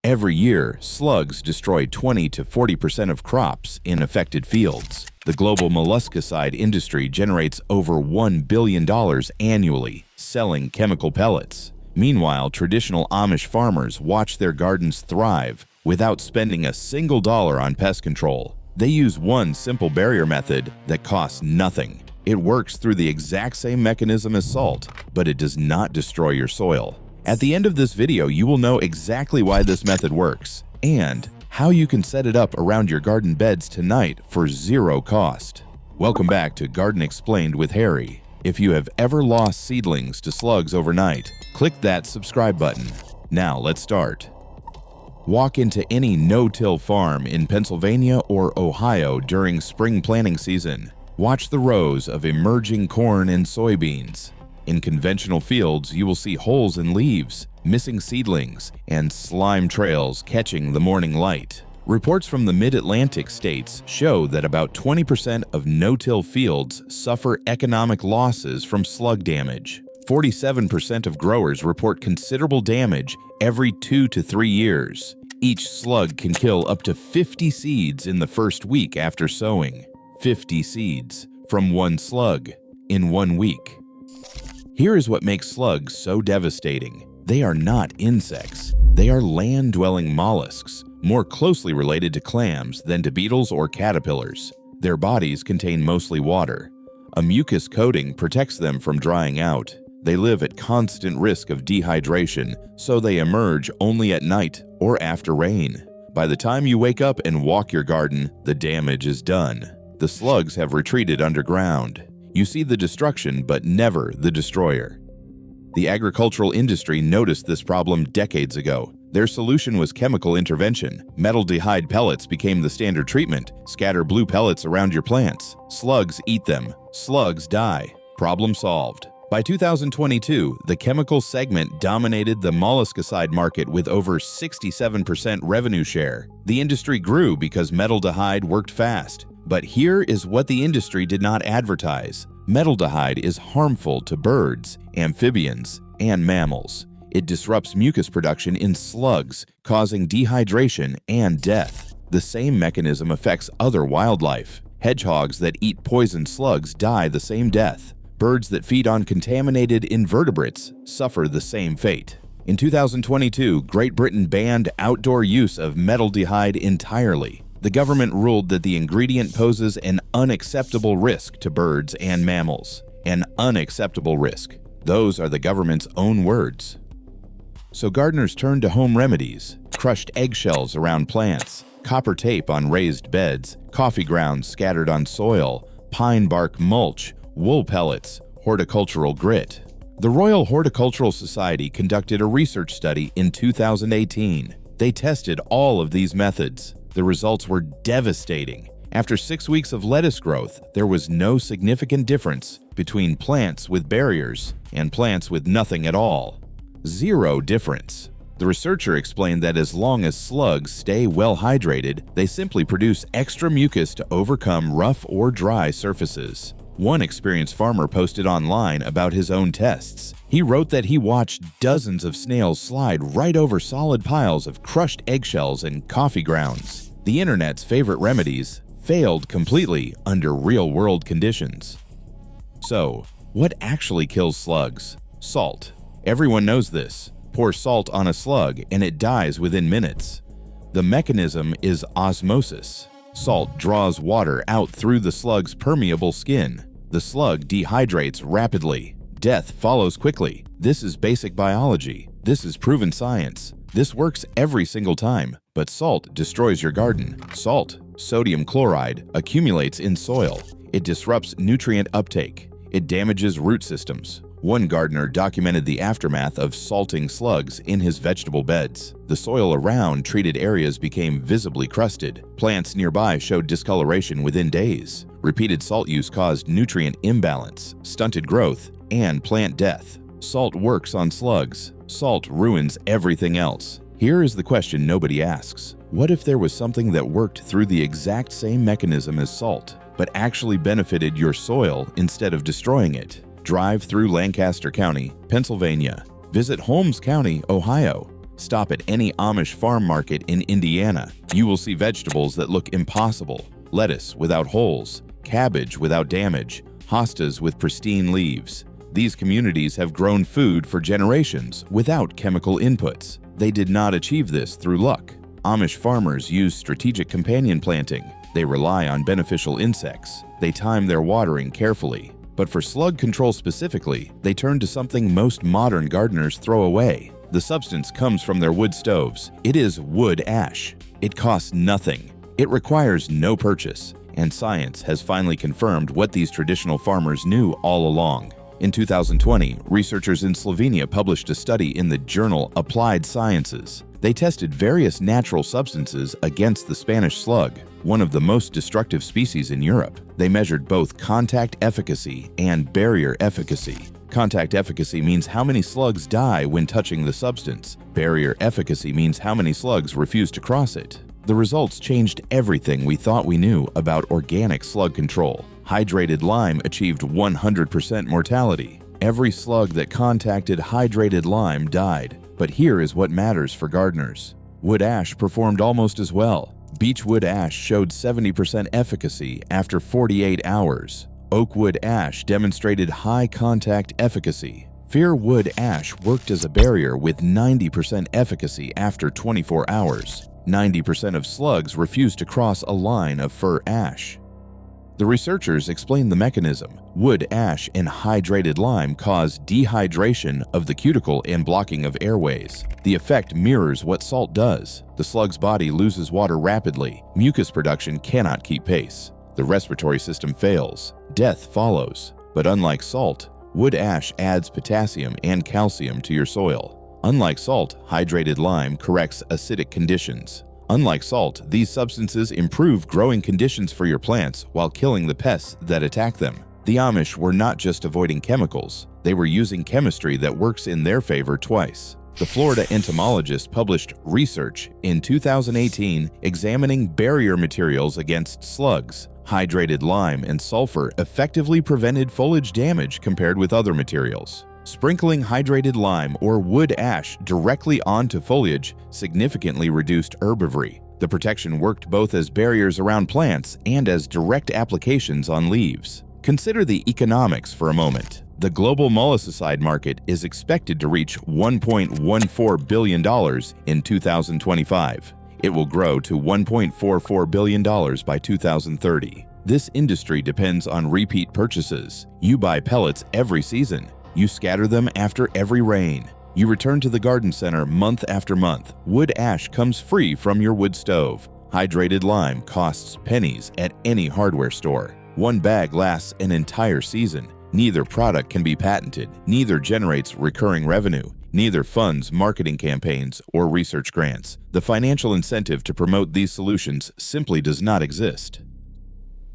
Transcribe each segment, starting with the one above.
Every year, slugs destroy 20 to 40% of crops in affected fields. The global molluscicide industry generates over $1 billion annually, selling chemical pellets. Meanwhile, traditional Amish farmers watch their gardens thrive without spending a single dollar on pest control. They use one simple barrier method that costs nothing. It works through the exact same mechanism as salt, but it does not destroy your soil. At the end of this video, you will know exactly why this method works and how you can set it up around your garden beds tonight for zero cost. Welcome back to Garden Explained with Harry. If you have ever lost seedlings to slugs overnight, click that subscribe button. Now let's start. Walk into any no-till farm in Pennsylvania or Ohio during spring planting season. Watch the rows of emerging corn and soybeans. In conventional fields, you will see holes in leaves, missing seedlings, and slime trails catching the morning light. Reports from the mid-Atlantic states show that about 20% of no-till fields suffer economic losses from slug damage. 47% of growers report considerable damage every 2 to 3 years. Each slug can kill up to 50 seeds in the first week after sowing. 50 seeds from one slug in 1 week. Here is what makes slugs so devastating. They are not insects. They are land-dwelling mollusks, more closely related to clams than to beetles or caterpillars. Their bodies contain mostly water. A mucus coating protects them from drying out. They live at constant risk of dehydration, so they emerge only at night or after rain. By the time you wake up and walk your garden, the damage is done. The slugs have retreated underground. You see the destruction, but never the destroyer. The agricultural industry noticed this problem decades ago. Their solution was chemical intervention. Metaldehyde pellets became the standard treatment. Scatter blue pellets around your plants. Slugs eat them. Slugs die. Problem solved. By 2022, the chemical segment dominated the molluscicide market with over 67% revenue share. The industry grew because metaldehyde worked fast. But here is what the industry did not advertise. Metaldehyde is harmful to birds, amphibians, and mammals. It disrupts mucus production in slugs, causing dehydration and death. The same mechanism affects other wildlife. Hedgehogs that eat poison slugs die the same death. Birds that feed on contaminated invertebrates suffer the same fate. In 2022, Great Britain banned outdoor use of metaldehyde entirely. The government ruled that the ingredient poses an unacceptable risk to birds and mammals. An unacceptable risk. Those are the government's own words. So gardeners turned to home remedies: crushed eggshells around plants, copper tape on raised beds, coffee grounds scattered on soil, pine bark mulch, wool pellets, horticultural grit. The Royal Horticultural Society conducted a research study in 2018. They tested all of these methods. The results were devastating. After 6 weeks of lettuce growth, there was no significant difference between plants with barriers and plants with nothing at all. Zero difference. The researcher explained that as long as slugs stay well hydrated, they simply produce extra mucus to overcome rough or dry surfaces. One experienced farmer posted online about his own tests. He wrote that he watched dozens of snails slide right over solid piles of crushed eggshells and coffee grounds. The internet's favorite remedies failed completely under real-world conditions. So, what actually kills slugs? Salt. Everyone knows this. Pour salt on a slug and it dies within minutes. The mechanism is osmosis. Salt draws water out through the slug's permeable skin. The slug dehydrates rapidly. Death follows quickly. This is basic biology. This is proven science. This works every single time. But salt destroys your garden. Salt, sodium chloride, accumulates in soil. It disrupts nutrient uptake. It damages root systems. One gardener documented the aftermath of salting slugs in his vegetable beds. The soil around treated areas became visibly crusted. Plants nearby showed discoloration within days. Repeated salt use caused nutrient imbalance, stunted growth, and plant death. Salt works on slugs. Salt ruins everything else. Here is the question nobody asks. What if there was something that worked through the exact same mechanism as salt, but actually benefited your soil instead of destroying it? Drive through Lancaster County, Pennsylvania. Visit Holmes County, Ohio. Stop at any Amish farm market in Indiana. You will see vegetables that look impossible. Lettuce without holes, cabbage without damage, hostas with pristine leaves. These communities have grown food for generations without chemical inputs. They did not achieve this through luck. Amish farmers use strategic companion planting. They rely on beneficial insects. They time their watering carefully. But for slug control specifically, they turn to something most modern gardeners throw away. The substance comes from their wood stoves. It is wood ash. It costs nothing. It requires no purchase. And science has finally confirmed what these traditional farmers knew all along. In 2020, researchers in Slovenia published a study in the journal Applied Sciences. They tested various natural substances against the Spanish slug, one of the most destructive species in Europe. They measured both contact efficacy and barrier efficacy. Contact efficacy means how many slugs die when touching the substance. Barrier efficacy means how many slugs refuse to cross it. The results changed everything we thought we knew about organic slug control. Hydrated lime achieved 100% mortality. Every slug that contacted hydrated lime died. But here is what matters for gardeners. Wood ash performed almost as well. Beech wood ash showed 70% efficacy after 48 hours. Oak wood ash demonstrated high contact efficacy. Fir wood ash worked as a barrier with 90% efficacy after 24 hours. 90% of slugs refused to cross a line of fir ash. The researchers explained the mechanism. Wood ash and hydrated lime cause dehydration of the cuticle and blocking of airways. The effect mirrors what salt does. The slug's body loses water rapidly. Mucus production cannot keep pace. The respiratory system fails. Death follows. But unlike salt, wood ash adds potassium and calcium to your soil. Unlike salt, hydrated lime corrects acidic conditions. Unlike salt, these substances improve growing conditions for your plants while killing the pests that attack them. The Amish were not just avoiding chemicals, they were using chemistry that works in their favor twice. The Florida entomologist published research in 2018 examining barrier materials against slugs. Hydrated lime and sulfur effectively prevented foliage damage compared with other materials. Sprinkling hydrated lime or wood ash directly onto foliage significantly reduced herbivory. The protection worked both as barriers around plants and as direct applications on leaves. Consider the economics for a moment. The global molluscicide market is expected to reach $1.14 billion in 2025. It will grow to $1.44 billion by 2030. This industry depends on repeat purchases. You buy pellets every season. You scatter them after every rain. You return to the garden center month after month. Wood ash comes free from your wood stove. Hydrated lime costs pennies at any hardware store. One bag lasts an entire season. Neither product can be patented. Neither generates recurring revenue. Neither funds marketing campaigns or research grants. The financial incentive to promote these solutions simply does not exist.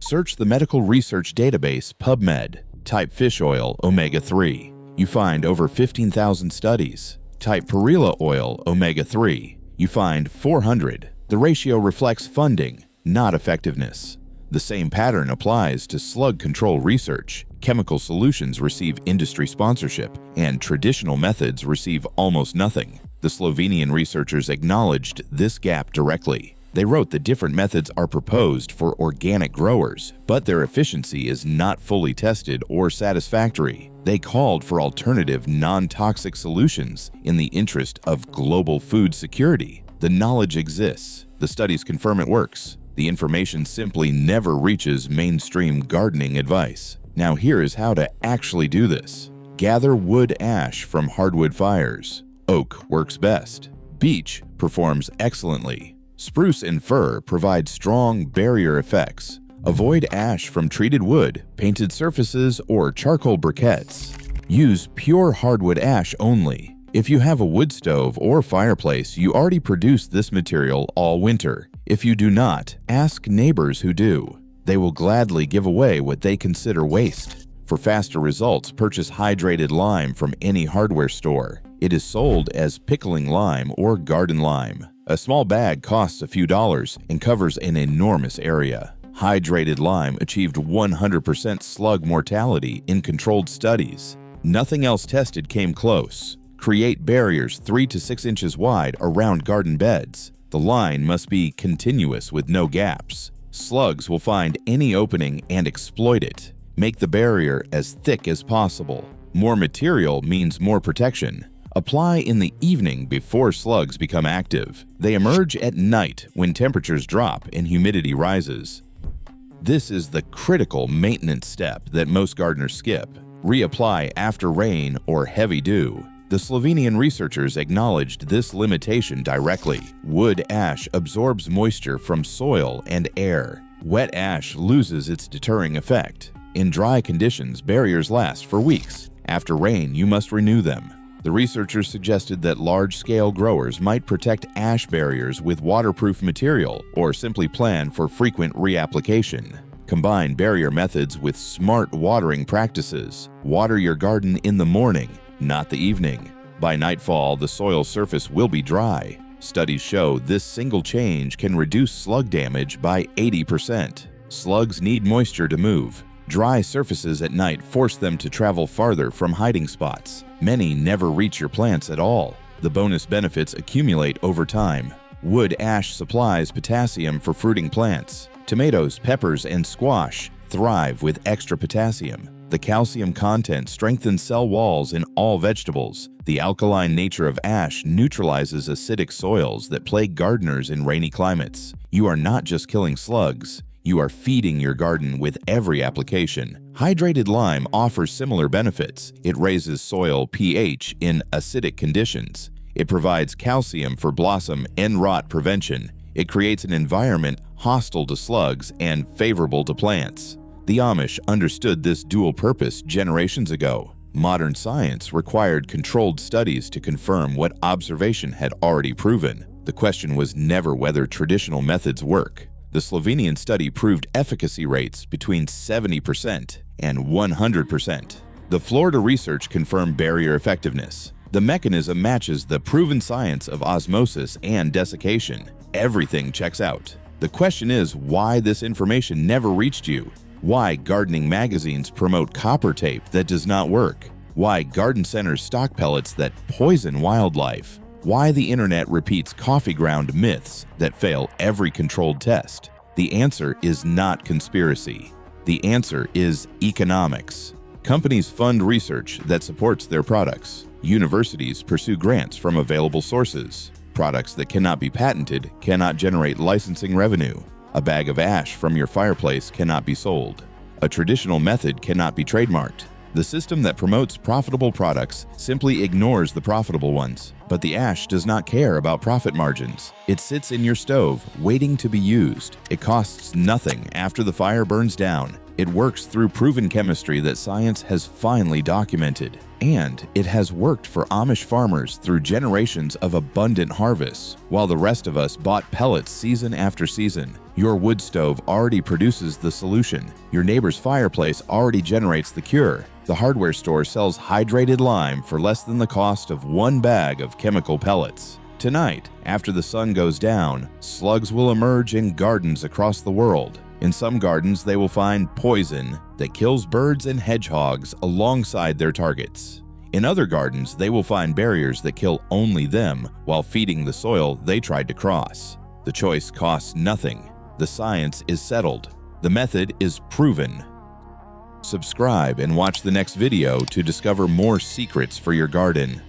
Search the medical research database PubMed. Type fish oil omega-3. You find over 15,000 studies. Type perilla oil omega-3. You find 400. The ratio reflects funding, not effectiveness. The same pattern applies to slug control research. Chemical solutions receive industry sponsorship, and traditional methods receive almost nothing. The Slovenian researchers acknowledged this gap directly. They wrote that different methods are proposed for organic growers, but their efficiency is not fully tested or satisfactory. They called for alternative, non-toxic solutions in the interest of global food security. The knowledge exists. The studies confirm it works. The information simply never reaches mainstream gardening advice. Now here is how to actually do this. Gather wood ash from hardwood fires. Oak works best. Beech performs excellently. Spruce and fir provide strong barrier effects. Avoid ash from treated wood, painted surfaces, or charcoal briquettes. Use pure hardwood ash only. If you have a wood stove or fireplace, you already produce this material all winter. If you do not, ask neighbors who do. They will gladly give away what they consider waste. For faster results, purchase hydrated lime from any hardware store. It is sold as pickling lime or garden lime. A small bag costs a few dollars and covers an enormous area. Hydrated lime achieved 100% slug mortality in controlled studies. Nothing else tested came close. Create barriers 3 to 6 inches wide around garden beds. The line must be continuous with no gaps. Slugs will find any opening and exploit it. Make the barrier as thick as possible. More material means more protection. Apply in the evening before slugs become active. They emerge at night when temperatures drop and humidity rises. This is the critical maintenance step that most gardeners skip. Reapply after rain or heavy dew. The Slovenian researchers acknowledged this limitation directly. Wood ash absorbs moisture from soil and air. Wet ash loses its deterring effect. In dry conditions, barriers last for weeks. After rain, you must renew them. The researchers suggested that large-scale growers might protect ash barriers with waterproof material or simply plan for frequent reapplication. Combine barrier methods with smart watering practices. Water your garden in the morning, not the evening. By nightfall, the soil surface will be dry. Studies show this single change can reduce slug damage by 80%. Slugs need moisture to move. Dry surfaces at night force them to travel farther from hiding spots. Many never reach your plants at all. The bonus benefits accumulate over time. Wood ash supplies potassium for fruiting plants. Tomatoes, peppers, and squash thrive with extra potassium. The calcium content strengthens cell walls in all vegetables. The alkaline nature of ash neutralizes acidic soils that plague gardeners in rainy climates. You are not just killing slugs. You are feeding your garden with every application. Hydrated lime offers similar benefits. It raises soil pH in acidic conditions. It provides calcium for blossom end rot prevention. It creates an environment hostile to slugs and favorable to plants. The Amish understood this dual purpose generations ago. Modern science required controlled studies to confirm what observation had already proven. The question was never whether traditional methods work. The Slovenian study proved efficacy rates between 70% and 100%. The Florida research confirmed barrier effectiveness. The mechanism matches the proven science of osmosis and desiccation. Everything checks out. The question is why this information never reached you. Why gardening magazines promote copper tape that does not work. Why garden centers stock pellets that poison wildlife. Why the internet repeats coffee ground myths that fail every controlled test. The answer is not conspiracy. The answer is economics. Companies fund research that supports their products. Universities pursue grants from available sources. Products that cannot be patented cannot generate licensing revenue. A bag of ash from your fireplace cannot be sold. A traditional method cannot be trademarked. The system that promotes profitable products simply ignores the profitable ones. But the ash does not care about profit margins. It sits in your stove, waiting to be used. It costs nothing after the fire burns down. It works through proven chemistry that science has finally documented. And it has worked for Amish farmers through generations of abundant harvests, while the rest of us bought pellets season after season. Your wood stove already produces the solution. Your neighbor's fireplace already generates the cure. The hardware store sells hydrated lime for less than the cost of one bag of chemical pellets. Tonight, after the sun goes down, slugs will emerge in gardens across the world. In some gardens, they will find poison that kills birds and hedgehogs alongside their targets. In other gardens, they will find barriers that kill only them while feeding the soil they tried to cross. The choice costs nothing. The science is settled. The method is proven. Subscribe and watch the next video to discover more secrets for your garden.